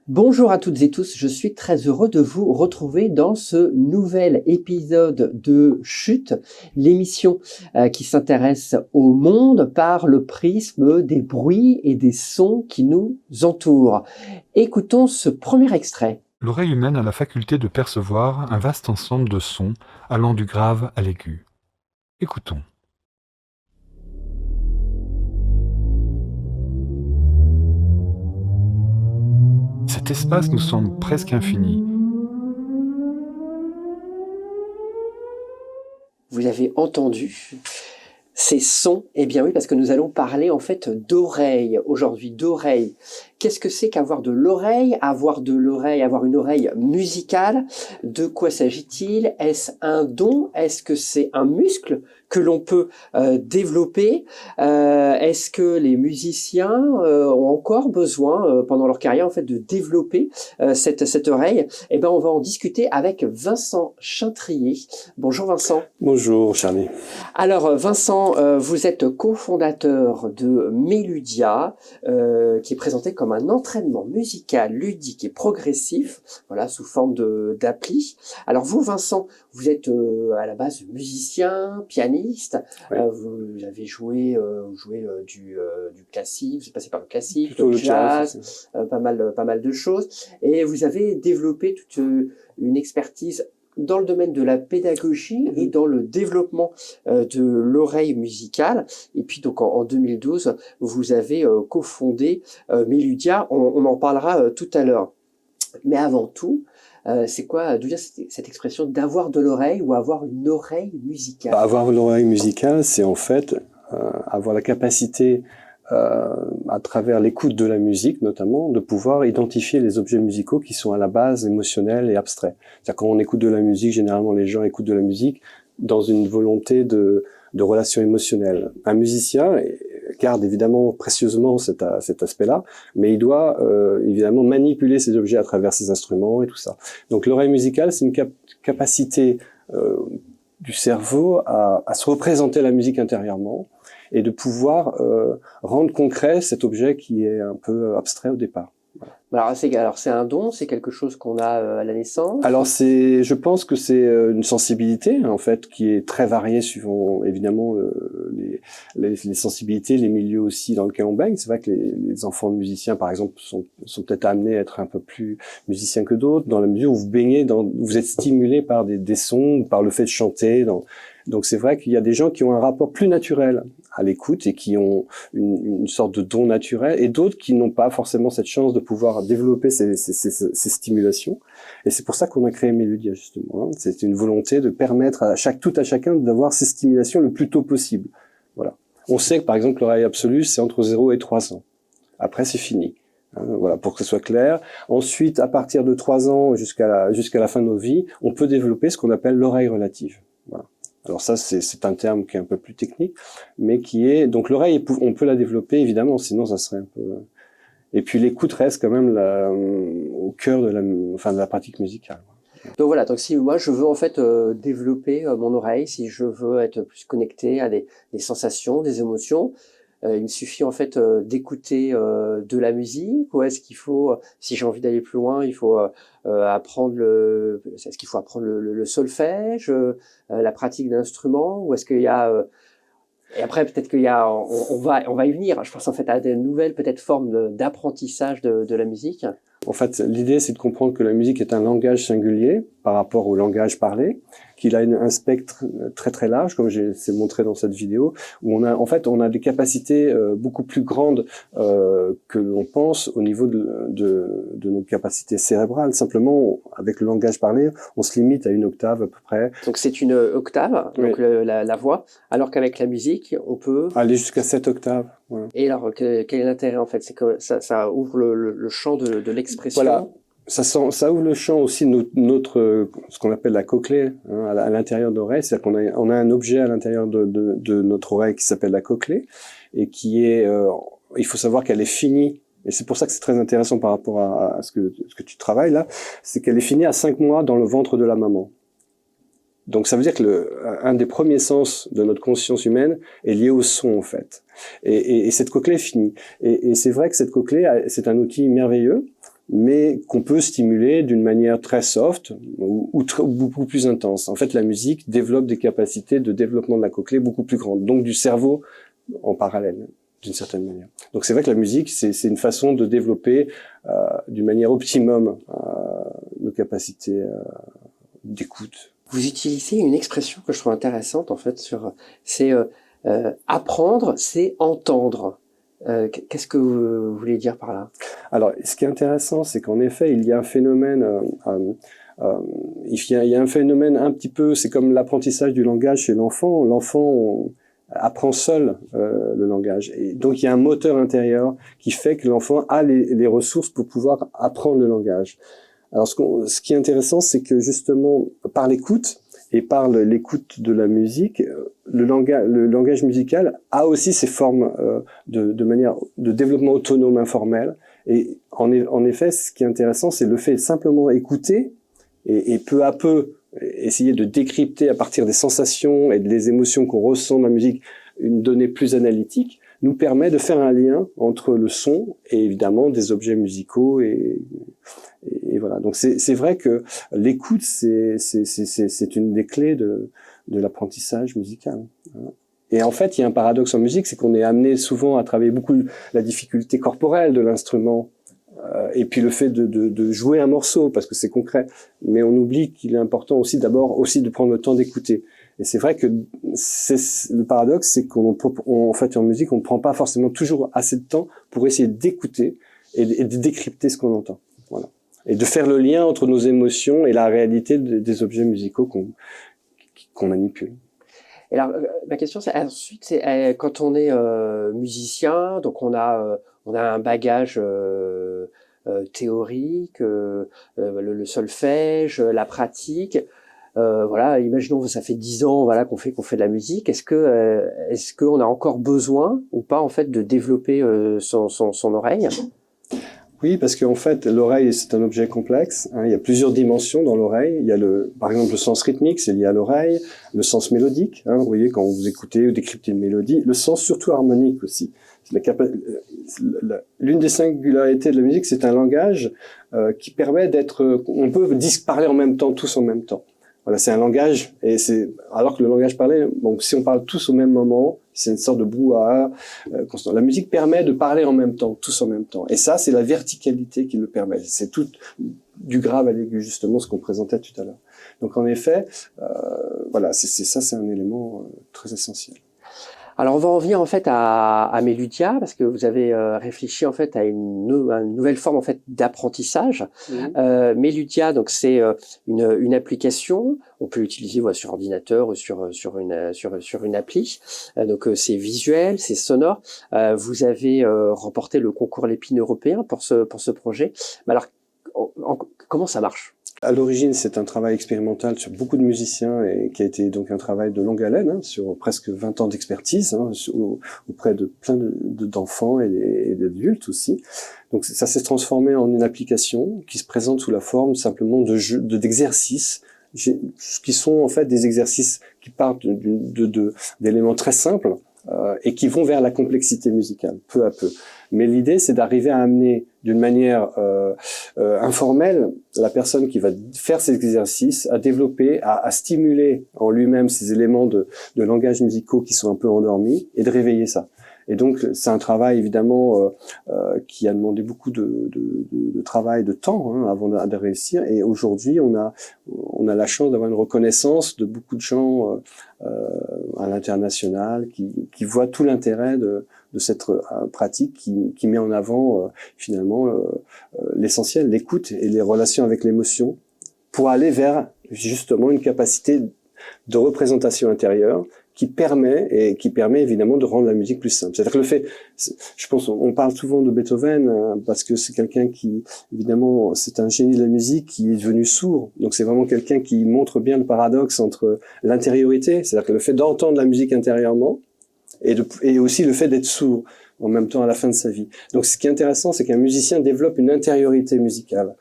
Bonjour à toutes et tous, je suis très heureux de vous retrouver dans ce nouvel épisode de Chute, l'émission qui s'intéresse au monde par le prisme des bruits et des sons qui nous entourent. Écoutons ce premier extrait. L'oreille humaine a la faculté de percevoir un vaste ensemble de sons allant du grave à l'aigu. Écoutons. Cet espace nous semble presque infini. Vous avez entendu ces sons? Eh bien oui, parce que nous allons parler en fait d'oreille aujourd'hui, d'oreille. Qu'est-ce que c'est qu'avoir de l'oreille? Avoir de l'oreille, avoir une oreille musicale, de quoi s'agit-il? Est-ce un don? Est-ce que c'est un muscle que l'on peut développer? Est-ce que les musiciens ont encore besoin, pendant leur carrière, en fait, de développer cette oreille? Eh ben, on va en discuter avec Vincent Chintrier. Bonjour Vincent. Bonjour Charlie. Alors Vincent, vous êtes cofondateur de Meludia, qui est présenté comme un entraînement musical, ludique et progressif, voilà, sous forme d'appli. Alors vous, Vincent, vous êtes à la base musicien, pianiste. Oui. Vous avez joué du classique, vous êtes passé par le classique, Plutôt le le jazz, pas mal de choses. Et vous avez développé toute une expertise dans le domaine de la pédagogie et dans le développement de l'oreille musicale. Et puis donc en 2012, vous avez cofondé Meludia. On en parlera tout à l'heure. Mais avant tout, c'est quoi, d'où vient cette expression d'avoir de l'oreille ou avoir une oreille musicale? Avoir l'oreille musicale, c'est en fait avoir la capacité, à travers l'écoute de la musique notamment, de pouvoir identifier les objets musicaux qui sont à la base émotionnels et abstraits. C'est-à-dire quand on écoute de la musique, généralement les gens écoutent de la musique dans une volonté de relation émotionnelle. Un musicien garde évidemment précieusement cet aspect-là, mais il doit évidemment manipuler ces objets à travers ses instruments et tout ça. Donc l'oreille musicale, c'est une capacité du cerveau à se représenter la musique intérieurement et de pouvoir rendre concret cet objet qui est un peu abstrait au départ. Voilà. Alors c'est un don, c'est quelque chose qu'on a à la naissance? Alors je pense que c'est une sensibilité en fait qui est très variée suivant évidemment les sensibilités, les milieux aussi dans lesquels on baigne. C'est vrai que les enfants de musiciens par exemple sont peut-être amenés à être un peu plus musiciens que d'autres dans la mesure où vous baignez vous êtes stimulé par des sons, par le fait de chanter. Donc c'est vrai qu'il y a des gens qui ont un rapport plus naturel à l'écoute et qui ont une sorte de don naturel, et d'autres qui n'ont pas forcément cette chance de pouvoir développer ces stimulations. Et c'est pour ça qu'on a créé Meludia justement. C'est une volonté de permettre à tout à chacun d'avoir ces stimulations le plus tôt possible. Voilà. On sait que par exemple l'oreille absolue c'est entre 0 et 3 ans. Après c'est fini. Voilà, pour que ce soit clair. Ensuite, à partir de 3 ans jusqu'à la fin de nos vies, on peut développer ce qu'on appelle l'oreille relative. Voilà. Alors ça, c'est un terme qui est un peu plus technique, mais qui est... Donc l'oreille, on peut la développer, évidemment, sinon ça serait un peu... Et puis l'écoute reste quand même au cœur de la pratique musicale. Donc voilà, donc si moi je veux en fait développer mon oreille, si je veux être plus connecté à des sensations, des émotions, il me suffit en fait d'écouter de la musique, ou est-ce qu'il faut, si j'ai envie d'aller plus loin, il faut apprendre est-ce qu'il faut apprendre le solfège, la pratique d'instruments, ou est-ce qu'il y a et après peut-être qu'il y a, on va y venir. Je pense en fait à de nouvelles peut-être formes d'apprentissage de la musique. En fait, l'idée, c'est de comprendre que la musique est un langage singulier par rapport au langage parlé, qu'il a un spectre très très large, comme c'est montré dans cette vidéo, où on a des capacités beaucoup plus grandes que l'on pense au niveau de nos capacités cérébrales. Simplement, avec le langage parlé, on se limite à une octave à peu près. Donc c'est une octave, oui. Donc la voix, alors qu'avec la musique, on peut aller jusqu'à 7 octaves. Voilà. Et alors, quel est l'intérêt en fait? C'est que ça ouvre le champ de l'expression. Voilà. Ça ouvre le champ aussi ce qu'on appelle la cochlée à l'intérieur de l'oreille. C'est-à-dire qu'on a un objet à l'intérieur de notre oreille qui s'appelle la cochlée et qui est il faut savoir qu'elle est finie. Et c'est pour ça que c'est très intéressant par rapport à ce que tu travailles là, c'est qu'elle est finie à 5 mois dans le ventre de la maman. Donc ça veut dire que un des premiers sens de notre conscience humaine est lié au son en fait. Et cette cochlée est finie. Et c'est vrai que cette cochlée, c'est un outil merveilleux, mais qu'on peut stimuler d'une manière très soft ou beaucoup plus intense. En fait, la musique développe des capacités de développement de la cochlée beaucoup plus grandes, donc du cerveau en parallèle, d'une certaine manière. Donc c'est vrai que la musique, c'est une façon de développer d'une manière optimum nos capacités d'écoute. Vous utilisez une expression que je trouve intéressante en fait c'est apprendre, c'est entendre. Qu'est-ce que vous voulez dire par là? Alors, ce qui est intéressant, c'est qu'en effet, il y a un phénomène, il y a un phénomène un petit peu, c'est comme l'apprentissage du langage chez l'enfant. L'enfant apprend seul le langage, et donc il y a un moteur intérieur qui fait que l'enfant a les ressources pour pouvoir apprendre le langage. Alors, ce qui est intéressant, c'est que justement, par l'écoute et par l'écoute de la musique, le langage musical a aussi ses formes de manière de développement autonome informel. Et en effet, ce qui est intéressant, c'est le fait de simplement écouter et peu à peu essayer de décrypter à partir des sensations et des émotions qu'on ressent dans la musique une donnée plus analytique, nous permet de faire un lien entre le son et évidemment des objets musicaux et voilà. Donc c'est vrai que l'écoute c'est une des clés de l'apprentissage musical. Et en fait, il y a un paradoxe en musique, c'est qu'on est amené souvent à travailler beaucoup la difficulté corporelle de l'instrument et puis le fait de jouer un morceau parce que c'est concret, mais on oublie qu'il est important aussi d'abord aussi de prendre le temps d'écouter. Et c'est vrai que le paradoxe, c'est en fait en musique, on ne prend pas forcément toujours assez de temps pour essayer d'écouter et de décrypter ce qu'on entend. Voilà. Et de faire le lien entre nos émotions et la réalité des objets musicaux qu'on manipule. Et alors, ma question, c'est ensuite, c'est quand on est musicien, donc on a un bagage théorique, le solfège, la pratique. Voilà, imaginons ça fait 10 ans, voilà, qu'on fait de la musique. Est-ce qu'on a encore besoin ou pas en fait de développer son oreille? Oui, parce qu'en fait, l'oreille, c'est un objet complexe. Il y a plusieurs dimensions dans l'oreille. Il y a par exemple, le sens rythmique, c'est lié à l'oreille. Le sens mélodique, vous voyez, quand vous écoutez ou décryptez une mélodie. Le sens surtout harmonique aussi. L'une des singularités de la musique, c'est un langage qui permet on peut parler en même temps, tous en même temps. Voilà, c'est un langage, alors que le langage parlé, bon, si on parle tous au même moment, c'est une sorte de brouhaha constant. La musique permet de parler en même temps, tous en même temps. Et ça, c'est la verticalité qui le permet. C'est tout du grave à l'aigu, justement, ce qu'on présentait tout à l'heure. Donc, en effet, voilà, c'est un élément très essentiel. Alors on va en venir en fait à Meludia parce que vous avez réfléchi en fait à une nouvelle forme en fait d'apprentissage. Meludia, donc c'est une application. On peut l'utiliser sur ordinateur ou sur une appli. Donc c'est visuel, c'est sonore. Vous avez remporté le concours Lépine européen pour ce projet. Mais alors comment ça marche? À l'origine, c'est un travail expérimental sur beaucoup de musiciens et qui a été donc un travail de longue haleine, sur presque 20 ans d'expertise, auprès de plein d'enfants et d'adultes aussi. Donc ça s'est transformé en une application qui se présente sous la forme simplement d'exercices, qui sont en fait des exercices qui partent d'éléments très simples et qui vont vers la complexité musicale, peu à peu. Mais l'idée, c'est d'arriver à amener d'une manière informelle la personne qui va faire ces exercices à développer, à stimuler en lui-même ces éléments de langage musicaux qui sont un peu endormis et de réveiller ça. Et donc, c'est un travail évidemment qui a demandé beaucoup de travail, de temps avant de réussir. Et aujourd'hui, on a la chance d'avoir une reconnaissance de beaucoup de gens à l'international qui voient tout l'intérêt de cette pratique qui met en avant finalement l'essentiel, l'écoute et les relations avec l'émotion pour aller vers justement une capacité de représentation intérieure qui permet évidemment de rendre la musique plus simple. C'est-à-dire que je pense, on parle souvent de Beethoven parce que c'est quelqu'un qui, évidemment, c'est un génie de la musique qui est devenu sourd. Donc c'est vraiment quelqu'un qui montre bien le paradoxe entre l'intériorité, c'est-à-dire que le fait d'entendre la musique intérieurement, et aussi le fait d'être sourd en même temps à la fin de sa vie. Donc ce qui est intéressant, c'est qu'un musicien développe une intériorité musicale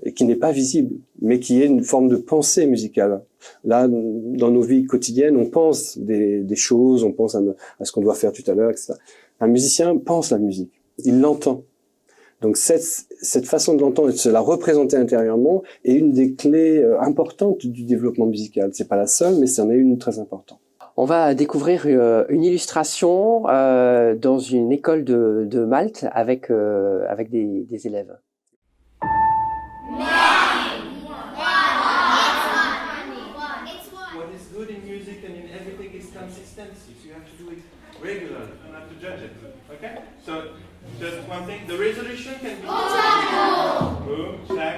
et qui n'est pas visible, mais qui est une forme de pensée musicale. Là, dans nos vies quotidiennes, on pense des choses, on pense à ce qu'on doit faire tout à l'heure, etc. Un musicien pense la musique, il l'entend. Donc cette façon de l'entendre et de se la représenter intérieurement est une des clés importantes du développement musical. C'est pas la seule, mais c'en est une très importante. On va découvrir une illustration dans une école de Malte avec des élèves. What is good in music and in everything is consistency. So you have to do it regularly. You don't have to judge it. Okay? So just one thing. The resolution can be boom, shag,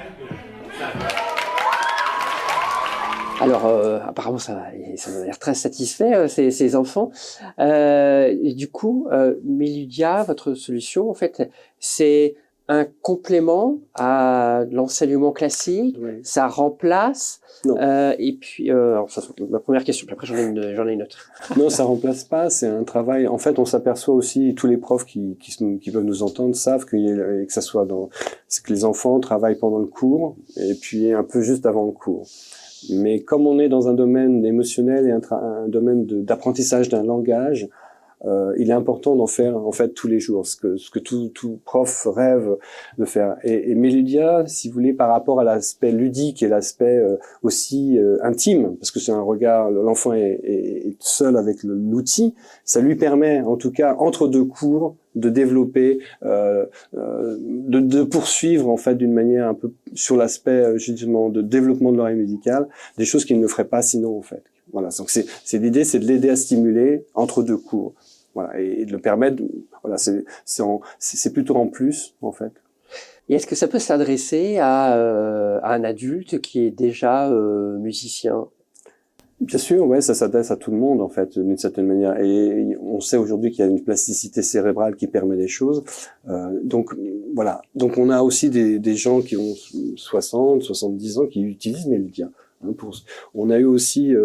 Alors, apparemment, ça a l'air très satisfait, ces enfants. Du coup, Méludia, votre solution, en fait, c'est un complément à l'enseignement classique. Oui. Ça remplace. Non. Et puis, alors ça, c'est ma première question. Puis après, j'en ai une autre. Non, ça remplace pas. C'est un travail. En fait, on s'aperçoit aussi, tous les profs qui peuvent nous entendre savent que ça soit c'est que les enfants travaillent pendant le cours et puis un peu juste avant le cours. Mais comme on est dans un domaine émotionnel et un domaine d'apprentissage d'un langage, il est important d'en faire en fait tous les jours, ce que tout prof rêve de faire. Et Méludia, si vous voulez, par rapport à l'aspect ludique et l'aspect aussi intime, parce que c'est un regard, l'enfant est seul avec l'outil, ça lui permet, en tout cas, entre deux cours, de développer, de poursuivre en fait d'une manière un peu sur l'aspect justement de développement de l'oreille musicale, des choses qu'il ne ferait pas sinon en fait. Voilà, donc c'est l'idée, c'est de l'aider à stimuler entre deux cours, voilà, et de le permettre. Voilà, c'est plutôt en plus en fait. Et est-ce que ça peut s'adresser à un adulte qui est déjà musicien? Bien sûr, ouais, ça s'adresse à tout le monde en fait, d'une certaine manière. Et on sait aujourd'hui qu'il y a une plasticité cérébrale qui permet des choses. Donc voilà. Donc on a aussi des gens qui ont 60, 70 ans qui utilisent Méludia. On a eu aussi,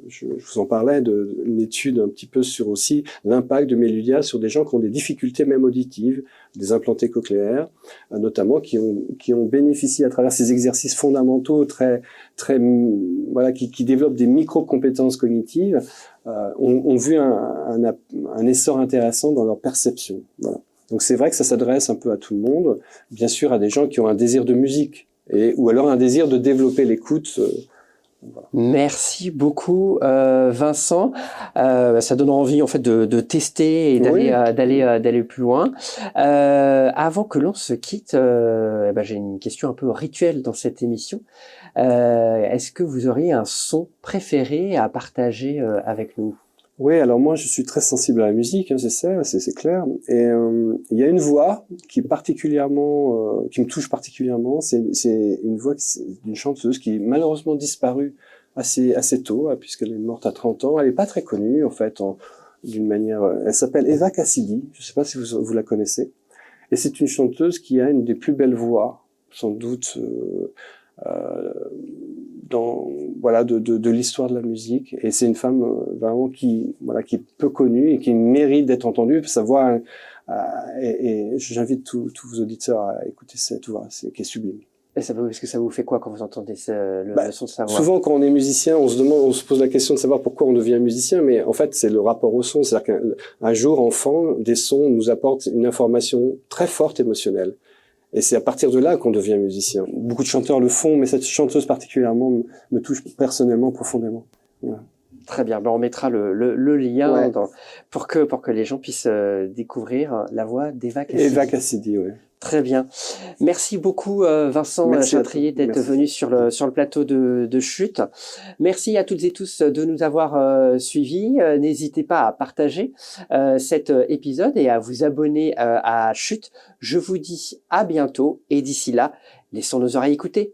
je vous en parlais, une étude un petit peu sur aussi l'impact de Méludia sur des gens qui ont des difficultés même auditives, des implantés cochléaires, notamment qui ont bénéficié à travers ces exercices fondamentaux très voilà qui développent des micro-compétences cognitives, ont vu un essor intéressant dans leur perception. Voilà. Donc c'est vrai que ça s'adresse un peu à tout le monde, bien sûr à des gens qui ont un désir de musique ou alors un désir de développer l'écoute. Voilà. Merci beaucoup, Vincent. Ça donne envie en fait de tester et d'aller plus loin. Avant que l'on se quitte, j'ai une question un peu rituelle dans cette émission. Est-ce que vous auriez un son préféré à partager avec nous? Oui, alors moi je suis très sensible à la musique, hein, c'est clair. Et il y a une voix qui est particulièrement, qui me touche particulièrement. C'est une voix d'une chanteuse qui est malheureusement disparue assez tôt, puisqu'elle est morte à 30 ans. Elle est pas très connue en fait, d'une manière. Elle s'appelle Eva Cassidy. Je sais pas si vous la connaissez. Et c'est une chanteuse qui a une des plus belles voix, sans doute. De l'histoire de la musique, et c'est une femme vraiment qui est peu connue et qui mérite d'être entendue. Sa voix et j'invite tous vos auditeurs à écouter cette voix, qui est sublime. Est-ce que ça vous fait quoi quand vous entendez le son de sa voix? Souvent, quand on est musicien, on se pose la question de savoir pourquoi on devient musicien, mais en fait, c'est le rapport au son. C'est-à-dire qu'un jour, enfant, des sons nous apportent une information très forte émotionnelle. Et c'est à partir de là qu'on devient musicien. Beaucoup de chanteurs le font, mais cette chanteuse particulièrement me touche personnellement profondément. Voilà. Très bien, on mettra le lien ouais. pour que les gens puissent découvrir la voix d'Eva Cassidy. Eva Cassidy, oui. Très bien. Merci beaucoup Vincent Chatrier d'être venu sur le plateau de Chute. Merci à toutes et tous de nous avoir suivis. N'hésitez pas à partager cet épisode et à vous abonner à Chute. Je vous dis à bientôt et d'ici là, laissons nos oreilles écouter.